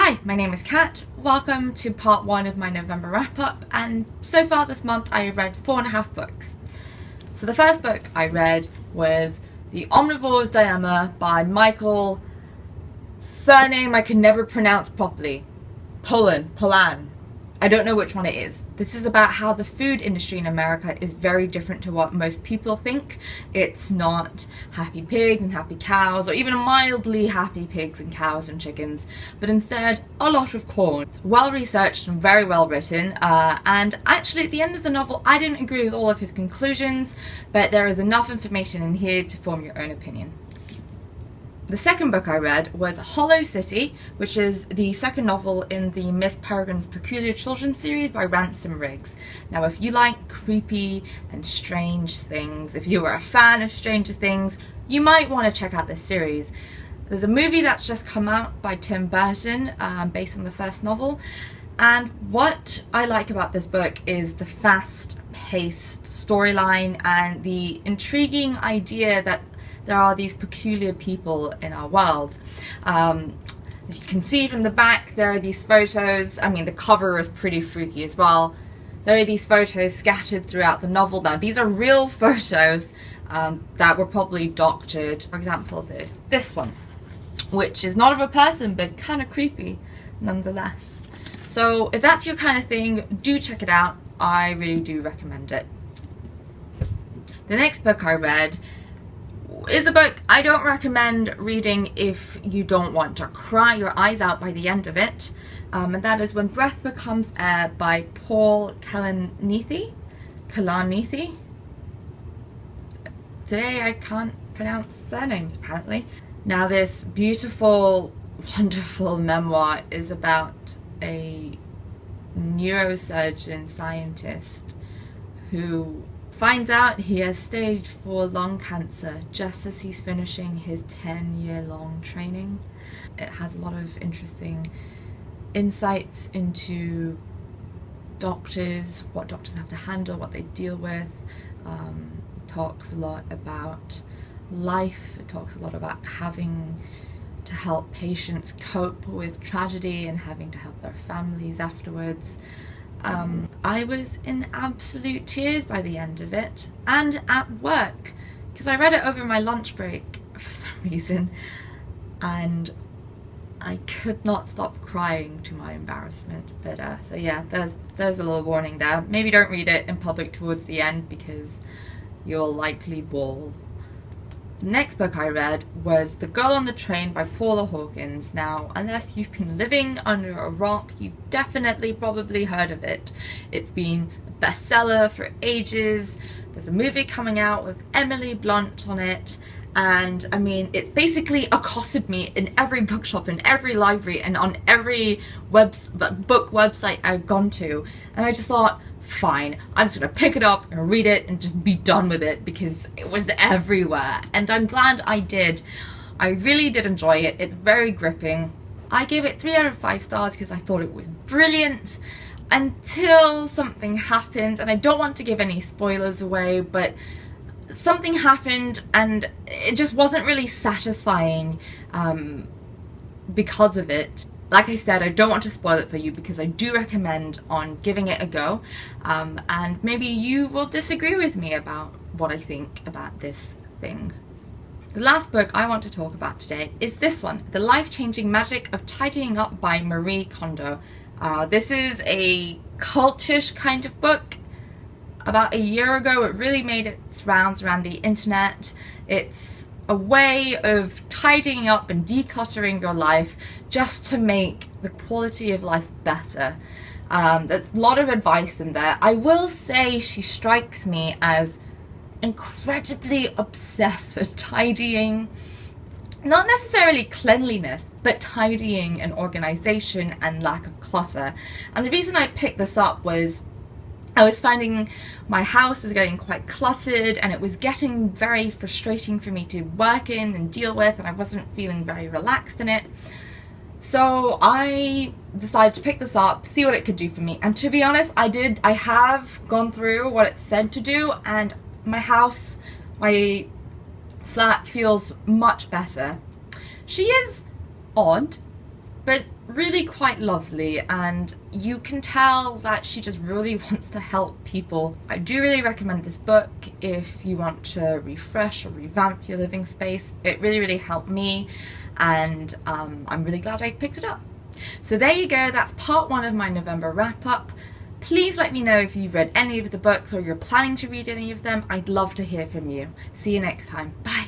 Hi, my name is Kat. Welcome to part 1 of my November wrap-up, and so far this month I have read 4.5 books. So the first book I read was The Omnivores Dilemma by Michael, surname I can never pronounce properly, Pollan. I don't know which one it is. This is about how the food industry in America is very different to what most people think. It's not happy pigs and happy cows, or even mildly happy pigs and cows and chickens, but instead a lot of corn. It's well researched and very well written, and actually at the end of the novel I didn't agree with all of his conclusions, but there is enough information in here to form your own opinion. The second book I read was Hollow City, which is the second novel in the Miss Peregrine's Peculiar Children series by Ransom. Now, if you like creepy and strange things, if you are a fan of Stranger Things, you might want to check out this series. There's a movie that's just come out by Tim Burton, based on the first novel, and what I like about this book is the fast-paced storyline and the intriguing idea that there are these peculiar people in our world. As you can see from the back, there are these photos. I mean, the cover is pretty freaky as well. There are these photos scattered throughout the novel. Now, these are real photos that were probably doctored. For example, there's this one, which is not of a person, but kind of creepy nonetheless. So if that's your kind of thing, do check it out. I really do recommend it. The next book I read is a book I don't recommend reading if you don't want to cry your eyes out by the end of it, and that is When Breath Becomes Air by Kalanithi. Today I can't pronounce surnames apparently. Now, this beautiful, wonderful memoir is about a neurosurgeon scientist who finds out he has stage 4 lung cancer just as he's finishing his 10-year-long training. It has a lot of interesting insights into doctors, what doctors have to handle, what they deal with. It talks a lot about life. It talks a lot about having to help patients cope with tragedy and having to help their families afterwards. I was in absolute tears by the end of it, and at work, because I read it over my lunch break for some reason, and I could not stop crying to my embarrassment. But so yeah, there's a little warning there. Maybe don't read it in public towards the end because you'll likely bawl. The next book I read was The Girl on the Train by Paula Hawkins. Now, unless you've been living under a rock, you've definitely probably heard of it. It's been a bestseller for ages. There's a movie coming out with Emily Blunt on it, and I mean, it's basically accosted me in every bookshop, in every library, and on every book website I've gone to, and I just thought, fine, I'm just gonna pick it up and read it and just be done with it because it was everywhere, and I'm glad I did. I really did enjoy it. It's very gripping. I gave it 3 out of 5 stars because I thought it was brilliant until something happened, and I don't want to give any spoilers away, but something happened and it just wasn't really satisfying because of it. Like I said, I don't want to spoil it for you because I do recommend on giving it a go, and maybe you will disagree with me about what I think about this thing. The last book I want to talk about today is this one, The Life-Changing Magic of Tidying Up by Marie Kondo. This is a cultish kind of book. About a year ago, it really made its rounds around the internet. It's a way of tidying up and decluttering your life just to make the quality of life better. There's a lot of advice in there. I will say she strikes me as incredibly obsessed with tidying. Not necessarily cleanliness, but tidying and organization and lack of clutter. And the reason I picked this up was I was finding my house was getting quite cluttered, and it was getting very frustrating for me to work in and deal with, and I wasn't feeling very relaxed in it. So I decided to pick this up, see what it could do for me, and to be honest, I have gone through what it said to do, and my house, my flat feels much better. She is odd, but really quite lovely, and you can tell that she just really wants to help people. I do really recommend this book if you want to refresh or revamp your living space. It really helped me, and I'm really glad I picked it up. So there you go, that's part 1 of my November wrap up. Please let me know if you've read any of the books or you're planning to read any of them. I'd love to hear from you. See you next time. Bye.